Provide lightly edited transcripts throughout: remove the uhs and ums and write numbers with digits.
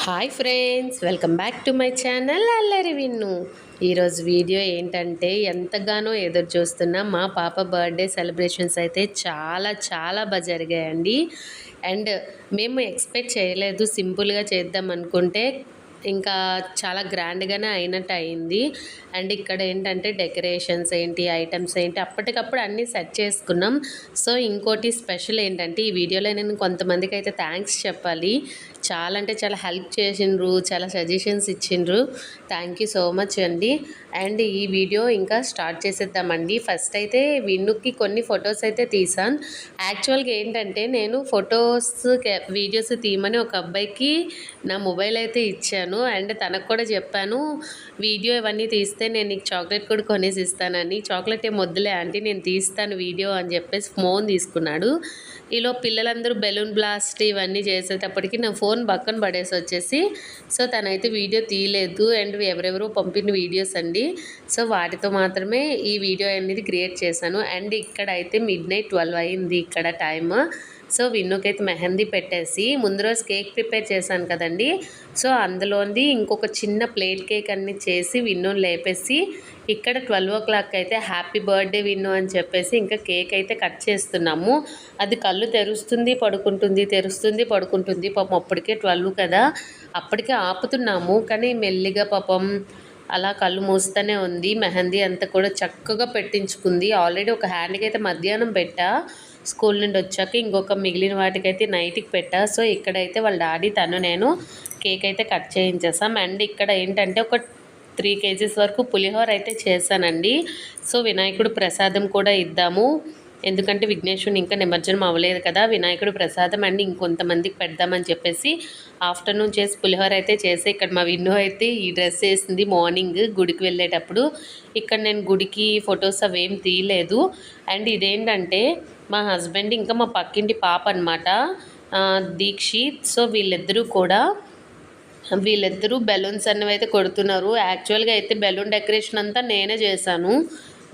Hi friends, welcome back to my channel అల్లరి విన్ను. ఈరోజు video ఏంటంటే ఎంతగానో ఎదురు చూస్తున్న మా పాప బర్త్డే సెలబ్రేషన్స్ అయితే చాలా చాలా బాగా జరిగాయండి. అండ్ మేము ఎక్స్పెక్ట్ చేయలేదు, సింపుల్గా చేద్దాం అనుకుంటే ఇంకా చాలా గ్రాండ్గానే అయినట్టు అయింది. అండ్ ఇక్కడ ఏంటంటే డెకరేషన్స్ ఏంటి, ఐటమ్స్ ఏంటి, అప్పటికప్పుడు అన్నీ సెట్ చేసుకున్నాం. సో ఇంకోటి స్పెషల్ ఏంటంటే ఈ వీడియోలో నేను కొంతమందికి అయితే థ్యాంక్స్ చెప్పాలి. చాలా అంటే చాలా హెల్ప్ చేసిండ్రు, చాలా సజెషన్స్ ఇచ్చిండ్రు. థ్యాంక్ యూ సో మచ్ అండి. అండ్ ఈ వీడియో ఇంకా స్టార్ట్ చేసేద్దామండి. ఫస్ట్ అయితే విన్నుకి కొన్ని ఫొటోస్ అయితే తీసాను. యాక్చువల్గా ఏంటంటే నేను ఫొటోస్ వీడియోస్ తీయమని ఒక అబ్బాయికి నా మొబైల్ అయితే ఇచ్చాను. అండ్ తనకు కూడా చెప్పాను, వీడియో ఇవన్నీ తీస్తే నేను నీకు చాక్లెట్ కూడా కొనేసి ఇస్తానని. చాక్లెట్ ఏం వద్దులే ఆంటీ, నేను తీస్తాను వీడియో అని చెప్పేసి ఫోన్ తీసుకున్నాడు. ఈలో పిల్లలందరూ బెలూన్ బ్లాస్ట్ ఇవన్నీ చేసేటప్పటికి నా ఫోన్ పక్కన పడేసి వచ్చేసి, సో తనైతే వీడియో తీయలేదు. అండ్ ఎవరెవరో పంపిన వీడియోస్ అండి, సో వాటితో మాత్రమే ఈ వీడియో అనేది క్రియేట్ చేశాను. అండ్ ఇక్కడ అయితే మిడ్నైట్ 12 అయింది ఇక్కడ టైమ్. సో విన్నుకైతే మెహందీ పెట్టేసి ముందు రోజు కేక్ ప్రిపేర్ చేశాను కదండి, సో అందులోంది ఇంకొక చిన్న ప్లేట్ కేక్ అన్ని చేసి విన్నుని లేపేసి ఇక్కడ 12 o'clock అయితే హ్యాపీ బర్త్డే విన్ను అని చెప్పేసి ఇంకా కేక్ అయితే కట్ చేస్తున్నాము. అది కళ్ళు తెరుస్తుంది పడుకుంటుంది, తెరుస్తుంది పడుకుంటుంది. పాపం అప్పటికే 12 కదా, అప్పటికే ఆపుతున్నాము కానీ మెల్లిగా పాపం అలా కళ్ళు మూస్తూనే ఉంది. మెహందీ అంతా కూడా చక్కగా పెట్టించుకుంది. ఆల్రెడీ ఒక హ్యాండ్కి అయితే మధ్యాహ్నం పెట్టా, స్కూల్ నుండి వచ్చాక ఇంకొక మిగిలిన వాటికైతే నైట్కి పెట్టా. సో ఇక్కడైతే వాళ్ళ డాడీ తను నేను కేక్ అయితే కట్ చేయించేసాం. అండ్ ఇక్కడ ఏంటంటే ఒక 3 kgs వరకు పులిహోర అయితే చేశానండి. సో వినాయకుడు ప్రసాదం కూడా ఇద్దాము, ఎందుకంటే విఘ్నేశ్వరుని ఇంకా నిమజ్జనం అవ్వలేదు కదా, వినాయకుడు ప్రసాదం అండ్ ఇంకొంతమందికి పెడదామని చెప్పేసి ఆఫ్టర్నూన్ చేసి పులిహోర అయితే చేసి ఇక్కడ మా విన్ను అయితే ఈ డ్రెస్ వేసింది మార్నింగ్ గుడికి వెళ్ళేటప్పుడు. ఇక్కడ నేను గుడికి ఫొటోస్ అవేం తీయలేదు. అండ్ ఇదేంటంటే మా హస్బెండ్ ఇంకా మా పక్కింటి పాప అనమాట, దీక్షిత్. సో వీళ్ళిద్దరూ బెలూన్స్ అన్నవి అయితే కొడుతున్నారు. యాక్చువల్గా అయితే బెలూన్ డెకరేషన్ అంతా నేనే చేశాను.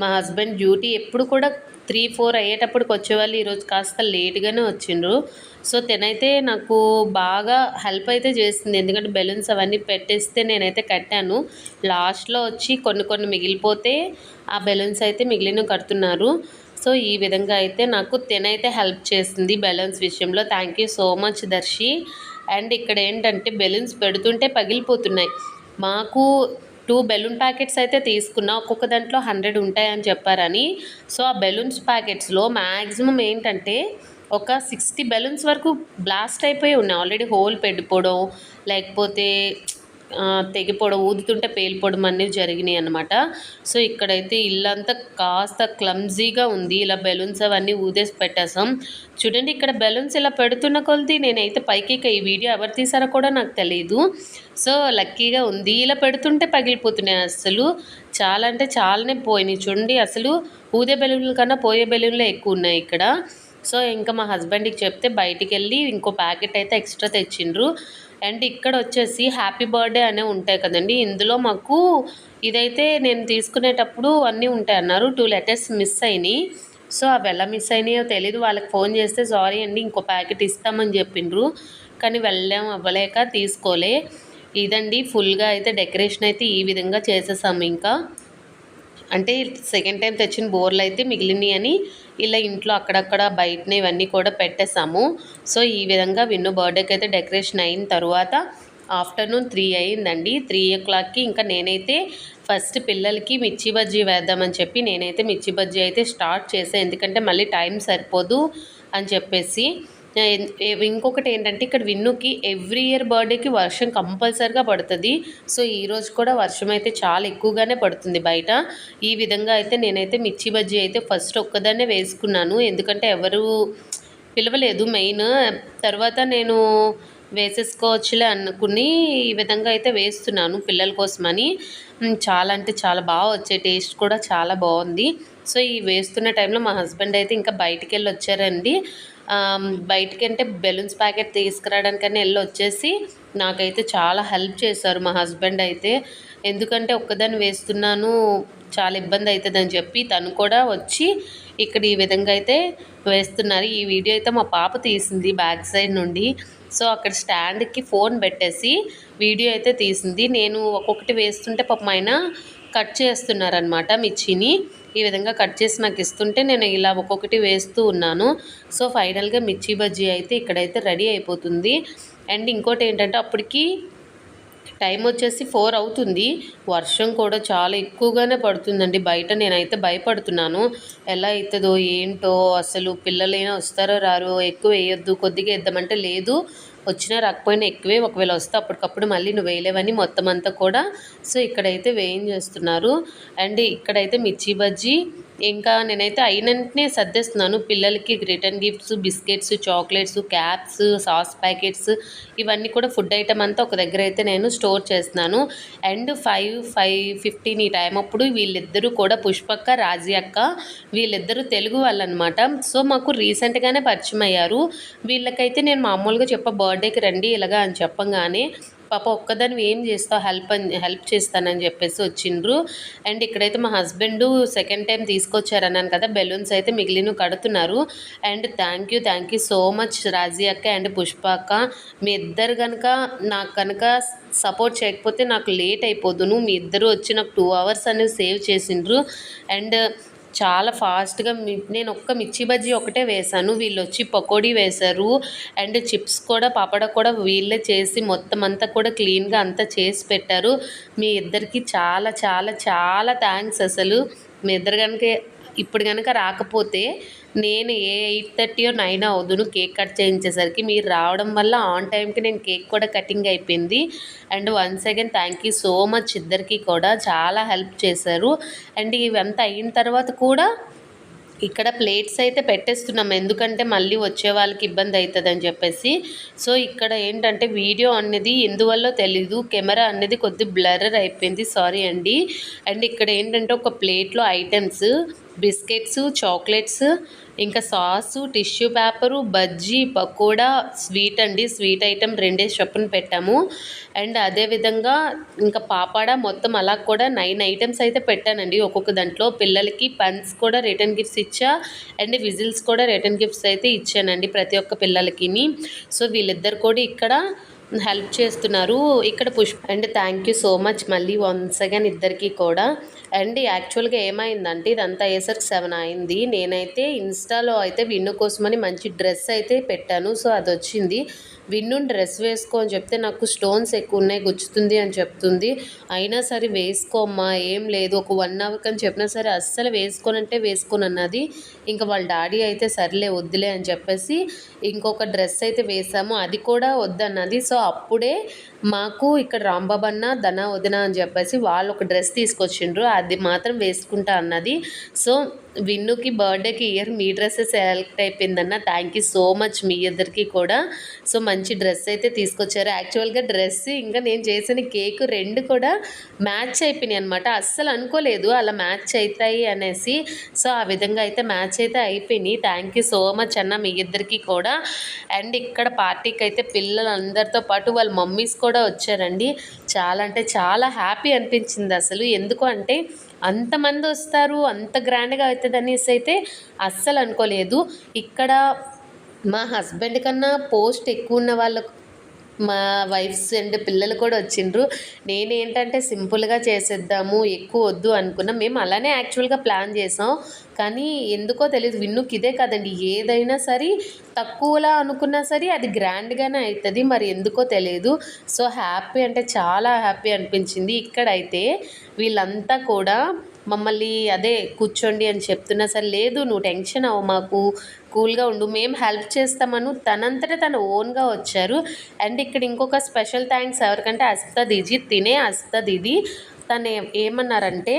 మా హస్బెండ్ డ్యూటీ ఎప్పుడు కూడా 3-4 అయ్యేటప్పటికి వచ్చేవాళ్ళు. ఈరోజు కాస్త లేట్గానే వచ్చిండ్రు. సో తనైతే నాకు బాగా హెల్ప్ అయితే చేసింది, ఎందుకంటే బెలూన్స్ అవన్నీ పెట్టేస్తే నేనైతే కట్టాను. లాస్ట్లో వచ్చి కొన్ని మిగిలిపోతే ఆ బెలూన్స్ అయితే మిగిలిన కడుతున్నారు. సో ఈ విధంగా అయితే నాకు తనైతే హెల్ప్ చేసింది బెలూన్స్ విషయంలో. Thank you so much Darshi. అండ్ ఇక్కడ ఏంటంటే బెలూన్స్ పెడుతుంటే పగిలిపోతున్నాయి. మాకు 2 బెలూన్ ప్యాకెట్స్ అయితే తీసుకున్నా, ఒక్కొక్క దాంట్లో 100 ఉంటాయని చెప్పారని. సో ఆ బెలూన్స్ ప్యాకెట్స్లో మ్యాక్సిమం ఏంటంటే ఒక 60 బెలూన్స్ వరకు బ్లాస్ట్ అయిపోయి ఉన్నాయి. ఆల్రెడీ హోల్ పెడిపోవడం, లేకపోతే తెగిపోవడం, ఊదుతుంటే పేలిపోవడం అనేవి జరిగినాయి అనమాట. సో ఇక్కడైతే ఇల్లంతా కాస్త క్లమ్జీగా ఉంది. ఇలా బెలూన్స్ అవన్నీ ఊదేసి పెట్టేసాం. చూడండి ఇక్కడ బెలూన్స్ ఇలా పెడుతున్న కొలది నేనైతే పైకి ఈ వీడియో ఎవరు తీసారో కూడా నాకు తెలియదు. సో లక్కీగా ఉంది, ఇలా పెడుతుంటే పగిలిపోతున్నాయి. అసలు చాలా అంటే చాలానే పోయినాయి. చూడండి అసలు ఊదే బెలూన్ల కన్నా పోయే బెలూన్లే ఎక్కువ ఉన్నాయి ఇక్కడ. సో ఇంకా మా హస్బెండ్కి చెప్తే బయటికి వెళ్ళి ఇంకో ప్యాకెట్ అయితే ఎక్స్ట్రా తెచ్చిండ్రు. అండ్ ఇక్కడ వచ్చేసి హ్యాపీ బర్త్డే అనే ఉంటాయి కదండి, ఇందులో మాకు ఇదైతే నేను తీసుకునేటప్పుడు అన్నీ ఉంటాయి అన్నారు. 2 letters మిస్ అయినాయి. సో అవి ఎలా మిస్ అయినాయో తెలీదు. వాళ్ళకి ఫోన్ చేస్తే సారీ అండి ఇంకో ప్యాకెట్ ఇస్తామని చెప్పిండ్రు, కానీ అవ్వలేక తీసుకోలే. ఇదండి ఫుల్గా అయితే డెకరేషన్ అయితే ఈ విధంగా చేసేసాము. ఇంకా అంటే సెకండ్ టైం తెచ్చిన బోర్లు అయితే మిగిలినవి అని ఇలా ఇంట్లో అక్కడక్కడ బయటనే ఇవన్నీ కూడా పెట్టేసాము. సో ఈ విధంగా విన్ను బర్త్డేకి అయితే డెకరేషన్ అయిన తర్వాత ఆఫ్టర్నూన్ 3 అయిందండి. 3 o'clockకి ఇంకా నేనైతే ఫస్ట్ పిల్లలకి మిర్చి బజ్జీ వేద్దామని చెప్పి నేనైతే మిర్చి బజ్జీ అయితే స్టార్ట్ చేసాను, ఎందుకంటే మళ్ళీ టైం సరిపోదు అని చెప్పేసి. ఇంకొకటి ఏంటంటే ఇక్కడ విన్నుకి ఎవ్రీ ఇయర్ బర్త్డేకి వర్షం కంపల్సరిగా పడుతుంది. సో ఈరోజు కూడా వర్షం అయితే చాలా ఎక్కువగానే పడుతుంది బయట. ఈ విధంగా అయితే నేనైతే మిర్చి బజ్జీ అయితే ఫస్ట్ ఒక్కదాన్నే వేసుకున్నాను, ఎందుకంటే ఎవరు పిలవలేదు మెయిన్. తర్వాత నేను వేసేసుకోవచ్చులే అనుకుని ఈ విధంగా అయితే వేస్తున్నాను పిల్లల కోసమని. చాలా అంటే చాలా బాగా వచ్చే, టేస్ట్ కూడా చాలా బాగుంది. సో ఈ వేస్తున్న టైంలో మా హస్బెండ్ అయితే ఇంకా బయటికి వెళ్ళి వచ్చారండి. బయటికి అంటే బెలూన్స్ ప్యాకెట్ తీసుకురావడానికని వెళ్ళి వచ్చేసి నాకైతే చాలా హెల్ప్ చేశారు మా హస్బెండ్ అయితే. ఎందుకంటే ఒక్కదాన్ని వేస్తున్నాను, చాలా ఇబ్బంది అవుతుందని చెప్పి తను కూడా వచ్చి ఇక్కడ ఈ విధంగా అయితే వేస్తున్నారు. ఈ వీడియో అయితే మా పాప తీసింది బ్యాక్ సైడ్ నుండి. సో అక్కడ స్టాండ్కి ఫోన్ పెట్టేసి వీడియో అయితే తీసింది. నేను ఒక్కొక్కటి వేస్తుంటే పాపం ఆయన కట్ చేస్తున్నారనమాట మిర్చిని. ఈ విధంగా కట్ చేసి నాకు ఇస్తుంటే నేను ఇలా ఒక్కొక్కటి వేస్తూ ఉన్నాను. సో ఫైనల్గా మిర్చి బజ్జీ అయితే ఇక్కడైతే రెడీ అయిపోతుంది. అండ్ ఇంకోటి ఏంటంటే అప్పటికి టైం వచ్చేసి 4 అవుతుంది. వర్షం కూడా చాలా ఎక్కువగానే పడుతుందండి బయట. నేనైతే భయపడుతున్నాను, ఎలా అవుతుందో ఏంటో, అసలు పిల్లలైనా వస్తారో రారో, ఎక్కువ వేయొద్దు కొద్దిగా వేద్దామంటే లేదు, వచ్చినా రాకపోయినా ఎక్కువే, ఒకవేళ వస్తే అప్పటికప్పుడు మళ్ళీ నువ్వు వేయలేవని మొత్తం అంతా కూడా సో ఇక్కడైతే వేయించేస్తున్నారు. అండ్ ఇక్కడైతే మిర్చి బజ్జీ ఇంకా నేనైతే అయినంటనే సర్దేస్తున్నాను. పిల్లలకి return gifts, biscuits, chocolates, caps, sauce packets ఇవన్నీ కూడా ఫుడ్ ఐటమ్ అంతా ఒక దగ్గర అయితే నేను స్టోర్ చేస్తున్నాను. అండ్ 5:15 ఈ టైం అప్పుడు వీళ్ళిద్దరూ కూడా పుష్పక్క, రాజీ అక్క వీళ్ళిద్దరూ తెలుగు వాళ్ళనమాట. సో మాకు రీసెంట్గానే పరిచయం అయ్యారు. వీళ్ళకైతే నేను మామూలుగా బర్త్డేకి రండి ఇలాగా అని చెప్పంగానే పాప ఒక్కదాన్ని ఏం చేస్తావు, హెల్ప్ చేస్తానని చెప్పేసి వచ్చిండ్రు. అండ్ ఇక్కడైతే మా హస్బెండ్ సెకండ్ టైం తీసుకొచ్చారన్నాను కదా, బెలూన్స్ అయితే మిగిలిన కడుతున్నారు. And thank you so much Raji అక్క అండ్ పుష్ప అక్క. మీ ఇద్దరు కనుక నాకు సపోర్ట్ చేయకపోతే నాకు లేట్ అయిపోదును. మీ ఇద్దరు వచ్చి నాకు 2 hours అనేవి సేవ్ చేసిండ్రు. అండ్ చాలా ఫాస్ట్గా నేను ఒక్క మిర్చి బజ్జీ ఒకటే వేశాను, వీళ్ళు వచ్చి పకోడీ వేశారు. అండ్ చిప్స్ కూడా, పాపడ కూడా వీళ్ళే చేసి మొత్తం అంతా కూడా క్లీన్గా అంతా చేసి పెట్టారు. మీ ఇద్దరికి చాలా చాలా చాలా థ్యాంక్స్. అసలు మీ ఇద్దరు కనుక ఇప్పుడు కనుక రాకపోతే నేను 8:30 or 9 అవుదును కేక్ కట్ చేయించేసరికి. మీరు రావడం వల్ల ఆన్ టైంకి నేను కేక్ కూడా కటింగ్ అయిపోయింది. And once again thank you so much, ఇద్దరికి కూడా చాలా హెల్ప్ చేశారు. అండ్ ఇవంతా అయిన తర్వాత కూడా ఇక్కడ ప్లేట్స్ అయితే పెట్టేస్తున్నాం, ఎందుకంటే మళ్ళీ వచ్చే వాళ్ళకి ఇబ్బంది అవుతుందని చెప్పేసి. సో ఇక్కడ ఏంటంటే వీడియో అనేది ఎందువల్ల తెలీదు, కెమెరా అనేది కొద్ది బ్లరర్ అయిపోయింది, సారీ అండి. అండ్ ఇక్కడ ఏంటంటే ఒక ప్లేట్లో ఐటమ్స్ బిస్కెట్స్, చాక్లెట్స్, ఇంకా sauce, tissue paper, bajji, pakoda, sweet అండి, స్వీట్ ఐటెం 2 చొప్పున పెట్టాము. అండ్ అదేవిధంగా ఇంకా పాపాడ మొత్తం అలా కూడా 9 ఐటమ్స్ అయితే పెట్టానండి. ఒక్కొక్క దాంట్లో పిల్లలకి పెన్స్ కూడా రిటర్న్ గిఫ్ట్స్ ఇచ్చా, అండ్ విజిల్స్ కూడా రిటర్న్ గిఫ్ట్స్ అయితే ఇచ్చానండి ప్రతి ఒక్క పిల్లలకి. సో వీళ్ళిద్దరు కూడా ఇక్కడ హెల్ప్ చేస్తున్నారు. ఇక్కడ Pushpa and thank you so much మళ్ళీ వన్స్ అగైన్ ఇద్దరికి కూడా. అండ్ యాక్చువల్గా ఏమైందంటే ఇదంతా అయ్యేసరికి 7 అయింది. నేనైతే ఇన్స్టాలో అయితే విన్ను కోసమని మంచి డ్రెస్ అయితే పెట్టాను. సో అది వచ్చింది. విన్ను డ్రెస్ వేసుకో అని చెప్తే నాకు స్టోన్స్ ఎక్కువ ఉన్నాయి, గుచ్చుతుంది అని చెప్తుంది. అయినా సరే వేసుకోమ్మా, ఏం లేదు, ఒక 1 hour అని చెప్పినా సరే అస్సలు వేసుకోనంటే వేసుకోను అన్నది. ఇంకా వాళ్ళ డాడీ అయితే సర్లే వద్దులే అని చెప్పేసి ఇంకొక డ్రెస్ అయితే వేసాము, అది కూడా వద్దన్నది. సో అప్పుడే మాకు ఇక్కడ రాంబాబు అన్న, ధన వదిన అని చెప్పేసి వాళ్ళు ఒక డ్రెస్ తీసుకొచ్చిండ్రు, అది మాత్రం వేసుకుంటా అన్నది. సో విన్నుకి బర్త్డేకి ఇయర్ మీ డ్రెస్సే సెలెక్ట్ అయిపోయిందన్న. థ్యాంక్ యూ సో మచ్ మీ ఇద్దరికి కూడా. సో మంచి డ్రెస్ అయితే తీసుకొచ్చారు. యాక్చువల్గా డ్రెస్ ఇంకా నేను చేసిన కేక్ 2 కూడా మ్యాచ్ అయిపోయినాయి అనమాట. అస్సలు అనుకోలేదు అలా మ్యాచ్ అవుతాయి అనేసి. సో ఆ విధంగా అయితే మ్యాచ్ అయితే అయిపోయినాయి. థ్యాంక్ యూ సో మచ్ అన్న మీ ఇద్దరికి కూడా. అండ్ ఇక్కడ పార్టీకి అయితే పిల్లలందరితో పాటు వాళ్ళ మమ్మీస్ కూడా వచ్చారండి. చాలా అంటే చాలా హ్యాపీ అనిపించింది అసలు. ఎందుకు అంటే అంతమంది వస్తారు, అంత గ్రాండ్గా అవుతుంది అనేసి అయితే అస్సలు అనుకోలేదు. ఇక్కడ మా హస్బెండ్ కన్నా పోస్ట్ ఎక్కువ ఉన్న వాళ్ళకు మా వైఫ్స్ అండ్ పిల్లలు కూడా వచ్చిండ్రు. నేనేంటంటే సింపుల్గా చేసేద్దాము, ఎక్కువ వద్దు అనుకున్నాం. మేము అలానే యాక్చువల్గా ప్లాన్ చేసాం, కానీ ఎందుకో తెలియదు విన్నుకి ఇదే కదండి, ఏదైనా సరే తక్కువలా అనుకున్నా సరే అది గ్రాండ్గానే అవుతుంది, మరి ఎందుకో తెలియదు. సో హ్యాపీ అంటే చాలా హ్యాపీ అనిపించింది. ఇక్కడైతే వీళ్ళంతా కూడా మమ్మల్ని అదే కూర్చోండి అని చెప్తున్నా సరే లేదు, నువ్వు టెన్షన్ అవ్వ, మాకు కూల్గా ఉండు, మేము హెల్ప్ చేస్తామను తనంతటే తను ఓన్గా వచ్చారు. అండ్ ఇక్కడ ఇంకొక స్పెషల్ థ్యాంక్స్ ఎవరికంటే అస్తద్ ఇది తను ఏమన్నారంటే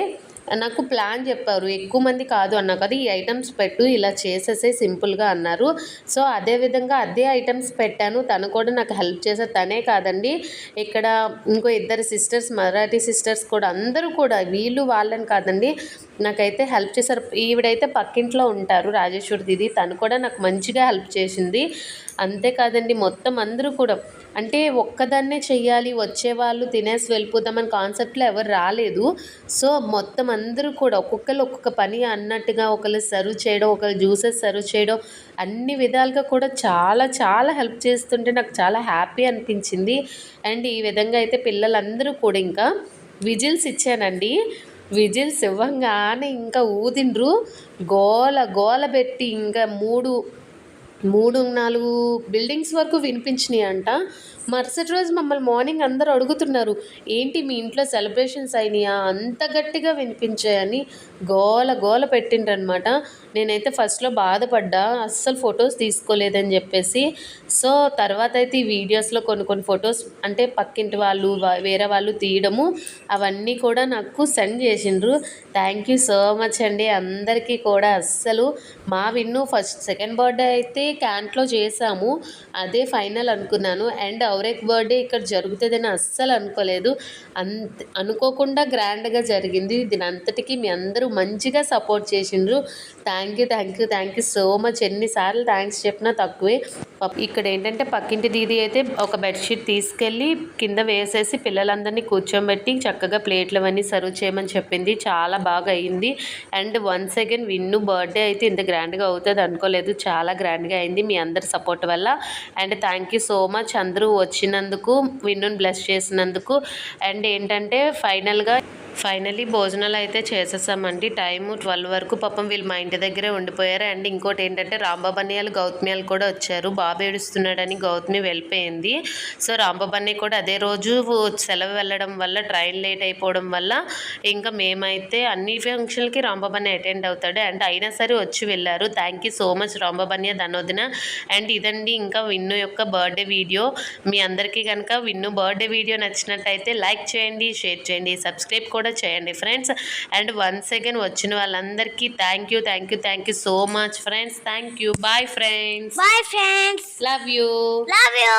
నాకు ప్లాన్ చెప్పారు, ఎక్కువ మంది కాదు అన్నా కదా, ఈ ఐటమ్స్ పెట్టు, ఇలా చేసేసే సింపుల్గా అన్నారు. సో అదేవిధంగా అదే ఐటమ్స్ పెట్టాను. తను కూడా నాకు హెల్ప్ చేశారు. తనే కాదండి, ఇక్కడ ఇంకో 2 సిస్టర్స్, మరాఠీ సిస్టర్స్ కూడా, అందరూ కూడా వీళ్ళు వాళ్ళని కాదండి నాకైతే హెల్ప్ చేశారు. ఈవిడైతే పక్కింట్లో ఉంటారు రాజేశ్వరి దీది, తను కూడా నాకు మంచిగా హెల్ప్ చేసింది. అంతేకాదండి మొత్తం అందరూ కూడా అంటే ఒక్కదాన్నే చెయ్యాలి, వచ్చేవాళ్ళు తినేసి వెళ్ళిపోదామని కాన్సెప్ట్లో ఎవరు రాలేదు. సో మొత్తం అందరూ కూడా ఒక్కొక్కరు ఒక్కొక్క పని అన్నట్టుగా ఒకళ్ళు సర్వ్ చేయడం, ఒకళ్ళు జ్యూసెస్ సర్వ్ చేయడం, అన్ని విధాలుగా కూడా చాలా చాలా హెల్ప్ చేస్తుంటే నాకు చాలా హ్యాపీ అనిపించింది. అండ్ ఈ విధంగా అయితే పిల్లలందరూ కూడా ఇంకా విజిల్స్ ఇచ్చానండి. విజిల్స్ ఇవ్వంగానే ఇంకా ఊదిండ్రు, గోల గోల పెట్టి ఇంకా 4 బిల్డింగ్స్ వరకు వినిపించినాయి అంట. మరుసటి రోజు మమ్మల్ని మార్నింగ్ అందరూ అడుగుతున్నారు, ఏంటి మీ ఇంట్లో సెలబ్రేషన్స్ అయినాయా, అంత గట్టిగా వినిపించాయని గోల గోల పెట్టిండ్రనమాట. నేనైతే ఫస్ట్లో బాధపడ్డా, అస్సలు ఫొటోస్ తీసుకోలేదని చెప్పేసి. సో తర్వాత అయితే ఈ వీడియోస్లో కొన్ని ఫొటోస్ అంటే పక్కింటి వాళ్ళు వేరే వాళ్ళు తీయడము అవన్నీ కూడా నాకు సెండ్ చేసిండ్రు. థ్యాంక్ యూ సో మచ్ అండి అందరికీ కూడా. అస్సలు మా విన్ను సెకండ్ బర్త్డే అయితే క్యాంట్లో చేసాము, అదే ఫైనల్ అనుకున్నాను. అండ్ ఔరేక్ బర్త్డే ఇక్కడ జరుగుతుందని అస్సలు అనుకోలేదు. అనుకోకుండా గ్రాండ్గా జరిగింది. దీని అంతటికీ మీ అందరూ మంచిగా సపోర్ట్ చేసిండ్రు. Thank you so much. ఎన్నిసార్లు థ్యాంక్స్ చెప్పినా తక్కువే. ఇక్కడ ఏంటంటే పక్కింటి దీది అయితే ఒక బెడ్షీట్ తీసుకెళ్ళి కింద వేసేసి పిల్లలందరినీ కూర్చోబెట్టి చక్కగా ప్లేట్లు అవన్నీ సర్వ్ చేయమని చెప్పింది. చాలా బాగా అయింది. And once again Vinnu birthday అయితే ఇంత గ్రాండ్గా అవుతుంది అనుకోలేదు, చాలా గ్రాండ్గా అయింది మీ అందరి సపోర్ట్ వల్ల. And thank you so much అందరూ వచ్చినందుకు, విన్నుని బ్లెస్ చేసినందుకు. అండ్ ఏంటంటే ఫైనలీ భోజనాలు అయితే చేసేసామండి. టైము 12 వరకు పాపం వీళ్ళు మా ఇంటి దగ్గరే ఉండిపోయారు. అండ్ ఇంకోటి ఏంటంటే రాంబాబన్నయ్యలు గౌతమ్యాలు కూడా వచ్చారు. బాబు ఏడుస్తున్నాడని గౌతమి వెళ్ళిపోయింది. సో రాంబాబన్నయ్య కూడా అదే రోజు సెలవు వెళ్ళడం వల్ల, ట్రైన్ లేట్ అయిపోవడం వల్ల ఇంకా మేమైతే అన్ని ఫంక్షన్లకి రాంబాబన్నయ్య అటెండ్ అవుతాడు. అండ్ అయినా సరే వచ్చి వెళ్ళారు. థ్యాంక్ యూ సో మచ్ రాంబాబన్నయ్య, ధనోదిన. అండ్ ఇదండి ఇంకా విన్ను యొక్క బర్త్డే వీడియో. మీ అందరికీ కనుక విన్ను బర్త్డే వీడియో నచ్చినట్టయితే లైక్ చేయండి, షేర్ చేయండి, సబ్స్క్రైబ్ కూడా చేయండి ఫ్రెండ్స్. అండ్ వన్స్ అగైన్ వచ్చిన వాళ్ళందరికీ thank you so much friends. Thank you. Bye friends. Bye friends. Love you. Love you.